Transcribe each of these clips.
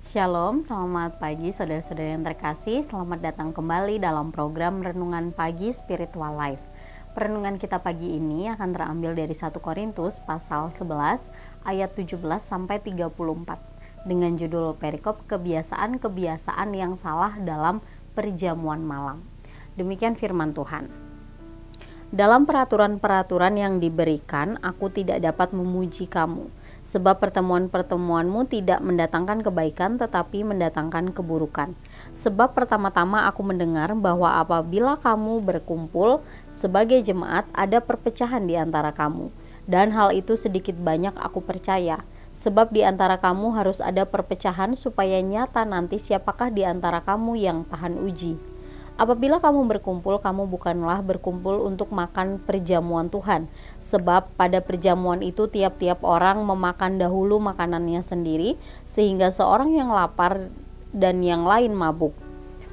Shalom, selamat pagi saudara-saudara yang terkasih. Selamat datang kembali dalam program Renungan Pagi Spiritual Life. Perenungan kita pagi ini akan terambil dari 1 Korintus pasal 11 ayat 17 sampai 34 dengan judul perikop kebiasaan-kebiasaan yang salah dalam perjamuan malam. Demikian firman Tuhan. Dalam peraturan-peraturan yang diberikan, aku tidak dapat memuji kamu, sebab pertemuan-pertemuanmu tidak mendatangkan kebaikan tetapi mendatangkan keburukan. Sebab pertama-tama aku mendengar bahwa apabila kamu berkumpul sebagai jemaat ada perpecahan di antara kamu. Dan hal itu sedikit banyak aku percaya. Sebab di antara kamu harus ada perpecahan supaya nyata nanti siapakah di antara kamu yang tahan uji. Apabila kamu berkumpul, kamu bukanlah berkumpul untuk makan perjamuan Tuhan, sebab pada perjamuan itu tiap-tiap orang memakan dahulu makanannya sendiri, sehingga seorang yang lapar dan yang lain mabuk.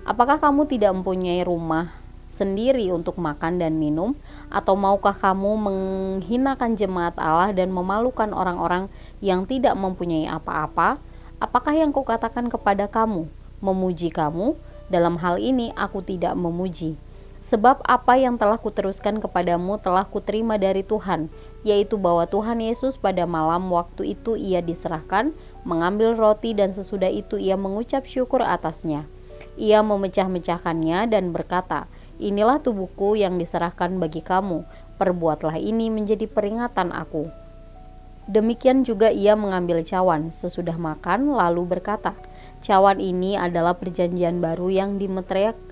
Apakah kamu tidak mempunyai rumah sendiri untuk makan dan minum? Atau maukah kamu menghinakan jemaat Allah dan memalukan orang-orang yang tidak mempunyai apa-apa? Apakah yang kukatakan kepada kamu, memuji kamu? Dalam hal ini aku tidak memuji, sebab apa yang telah kuteruskan kepadamu telah kuterima dari Tuhan, yaitu bahwa Tuhan Yesus pada malam waktu itu ia diserahkan, mengambil roti dan sesudah itu ia mengucap syukur atasnya. Ia memecah-mecahkannya dan berkata, "Inilah tubuhku yang diserahkan bagi kamu, perbuatlah ini menjadi peringatan aku." Demikian juga ia mengambil cawan sesudah makan lalu berkata, "Cawan ini adalah perjanjian baru yang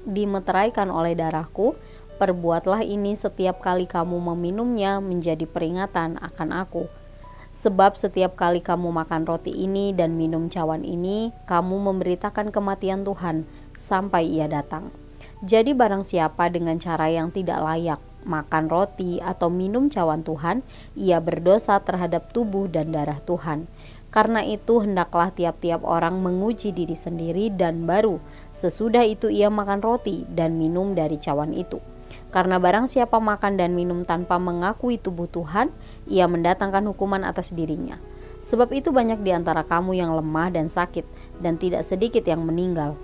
dimeteraikan oleh darahku. Perbuatlah ini setiap kali kamu meminumnya menjadi peringatan akan aku. Sebab setiap kali kamu makan roti ini dan minum cawan ini, kamu memberitakan kematian Tuhan sampai ia datang. Jadi barang siapa dengan cara yang tidak layak makan roti atau minum cawan Tuhan, ia berdosa terhadap tubuh dan darah Tuhan. Karena itu hendaklah tiap-tiap orang menguji diri sendiri dan baru sesudah itu ia makan roti dan minum dari cawan itu. Karena barang siapa makan dan minum tanpa mengakui tubuh Tuhan, ia mendatangkan hukuman atas dirinya. Sebab itu banyak di antara kamu yang lemah dan sakit, dan tidak sedikit yang meninggal.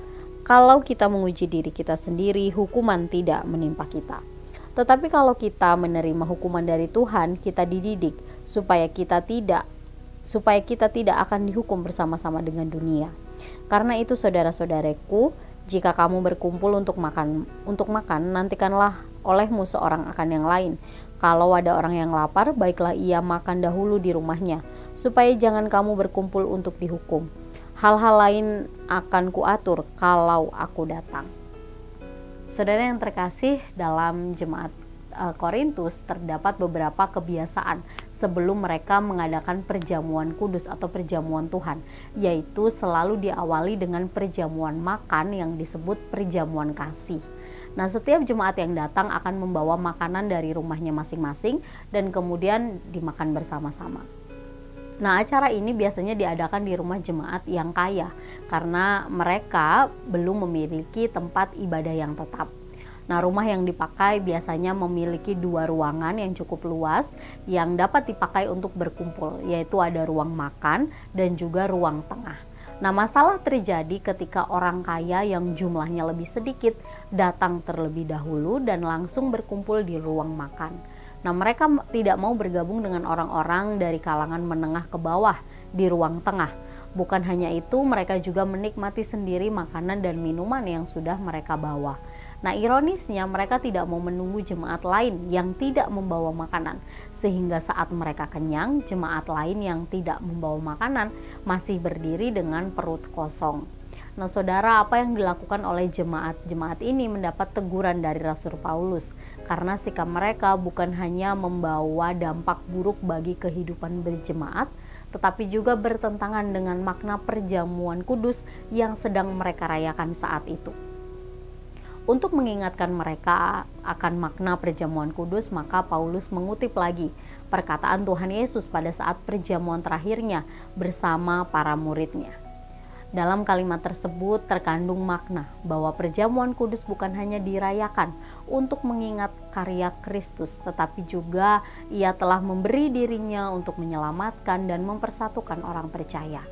Kalau kita menguji diri kita sendiri, hukuman tidak menimpa kita. Tetapi kalau kita menerima hukuman dari Tuhan, kita dididik supaya kita tidak akan dihukum bersama-sama dengan dunia. Karena itu saudara-saudaraku, jika kamu berkumpul untuk makan, nantikanlah olehmu seorang akan yang lain. Kalau ada orang yang lapar, baiklah ia makan dahulu di rumahnya, supaya jangan kamu berkumpul untuk dihukum. Hal-hal lain akan kuatur kalau aku datang." Saudara yang terkasih, dalam jemaat Korintus terdapat beberapa kebiasaan sebelum mereka mengadakan perjamuan kudus atau perjamuan Tuhan, yaitu selalu diawali dengan perjamuan makan yang disebut perjamuan kasih. Nah, setiap jemaat yang datang akan membawa makanan dari rumahnya masing-masing dan kemudian dimakan bersama-sama. Nah, acara ini biasanya diadakan di rumah jemaat yang kaya karena mereka belum memiliki tempat ibadah yang tetap. Nah, rumah yang dipakai biasanya memiliki 2 ruangan yang cukup luas yang dapat dipakai untuk berkumpul, yaitu ada ruang makan dan juga ruang tengah. Nah, masalah terjadi ketika orang kaya yang jumlahnya lebih sedikit datang terlebih dahulu dan langsung berkumpul di ruang makan. Nah, mereka tidak mau bergabung dengan orang-orang dari kalangan menengah ke bawah di ruang tengah. Bukan hanya itu, mereka juga menikmati sendiri makanan dan minuman yang sudah mereka bawa. Nah, ironisnya mereka tidak mau menunggu jemaat lain yang tidak membawa makanan, sehingga saat mereka kenyang, jemaat lain yang tidak membawa makanan masih berdiri dengan perut kosong. Nah, saudara, apa yang dilakukan oleh jemaat ini mendapat teguran dari Rasul Paulus karena sikap mereka bukan hanya membawa dampak buruk bagi kehidupan berjemaat, tetapi juga bertentangan dengan makna perjamuan kudus yang sedang mereka rayakan saat itu. Untuk mengingatkan mereka akan makna perjamuan kudus, maka Paulus mengutip lagi perkataan Tuhan Yesus pada saat perjamuan terakhirnya bersama para muridnya. Dalam kalimat tersebut terkandung makna bahwa perjamuan kudus bukan hanya dirayakan untuk mengingat karya Kristus, tetapi juga Ia telah memberi dirinya untuk menyelamatkan dan mempersatukan orang percaya.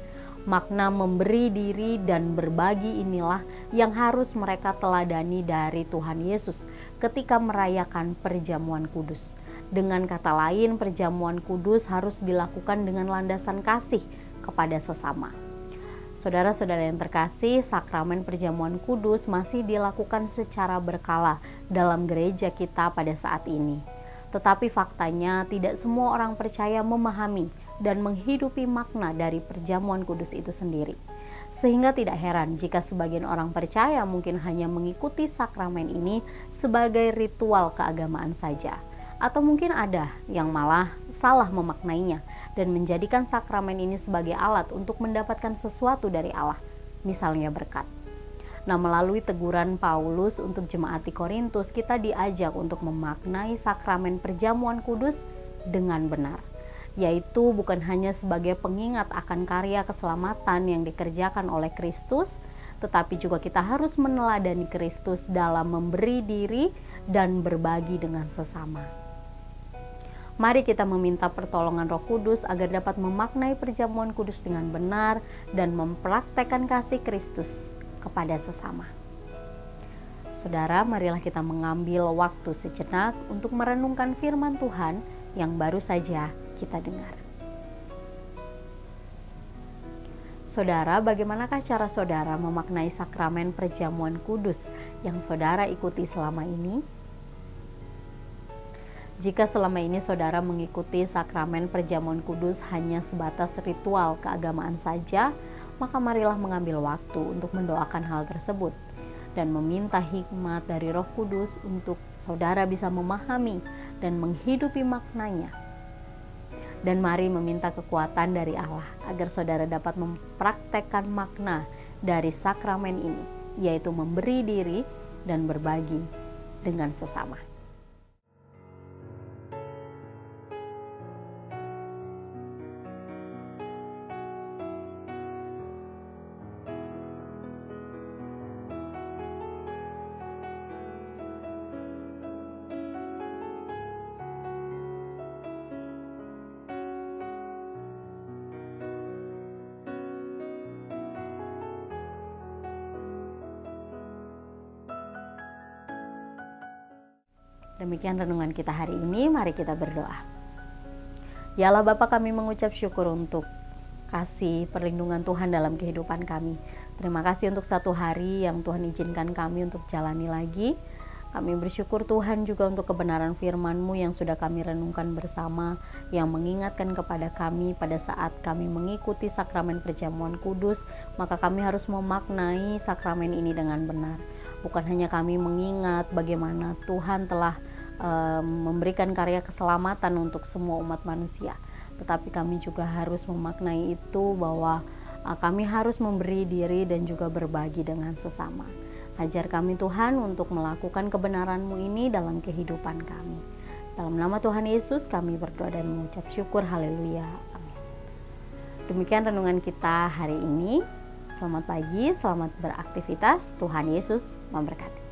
Makna memberi diri dan berbagi inilah yang harus mereka teladani dari Tuhan Yesus ketika merayakan perjamuan kudus. Dengan kata lain, perjamuan kudus harus dilakukan dengan landasan kasih kepada sesama. Saudara-saudara yang terkasih, sakramen perjamuan kudus masih dilakukan secara berkala dalam gereja kita pada saat ini. Tetapi faktanya tidak semua orang percaya memahami dan menghidupi makna dari perjamuan kudus itu sendiri. Sehingga tidak heran jika sebagian orang percaya mungkin hanya mengikuti sakramen ini sebagai ritual keagamaan saja. Atau mungkin ada yang malah salah memaknainya dan menjadikan sakramen ini sebagai alat untuk mendapatkan sesuatu dari Allah, misalnya berkat. Nah, melalui teguran Paulus untuk jemaat di Korintus, kita diajak untuk memaknai sakramen perjamuan kudus dengan benar, yaitu bukan hanya sebagai pengingat akan karya keselamatan yang dikerjakan oleh Kristus, tetapi juga kita harus meneladani Kristus dalam memberi diri dan berbagi dengan sesama. Mari kita meminta pertolongan Roh Kudus agar dapat memaknai perjamuan kudus dengan benar dan mempraktekkan kasih Kristus kepada sesama. Saudara, marilah kita mengambil waktu sejenak untuk merenungkan firman Tuhan yang baru saja kita dengar. Saudara, bagaimanakah cara saudara memaknai sakramen perjamuan kudus yang saudara ikuti selama ini? Jika selama ini saudara mengikuti sakramen perjamuan kudus hanya sebatas ritual keagamaan saja, maka marilah mengambil waktu untuk mendoakan hal tersebut dan meminta hikmat dari Roh Kudus untuk saudara bisa memahami dan menghidupi maknanya. Dan mari meminta kekuatan dari Allah agar saudara dapat mempraktekkan makna dari sakramen ini, yaitu memberi diri dan berbagi dengan sesama. Demikian renungan kita hari ini, mari kita berdoa. Ya Allah Bapa, kami mengucap syukur untuk kasih perlindungan Tuhan dalam kehidupan kami. Terima kasih untuk satu hari yang Tuhan izinkan kami untuk jalani lagi. Kami bersyukur Tuhan juga untuk kebenaran firman-Mu yang sudah kami renungkan bersama, yang mengingatkan kepada kami pada saat kami mengikuti sakramen perjamuan kudus, maka kami harus memaknai sakramen ini dengan benar. Bukan hanya kami mengingat bagaimana Tuhan telah memberikan karya keselamatan untuk semua umat manusia, tetapi kami juga harus memaknai itu bahwa kami harus memberi diri dan juga berbagi dengan sesama. Ajar kami Tuhan untuk melakukan kebenaran-Mu ini dalam kehidupan kami. Dalam nama Tuhan Yesus kami berdoa dan mengucap syukur. Haleluya. Amin. Demikian renungan kita hari ini. Selamat pagi, selamat beraktivitas. Tuhan Yesus memberkati.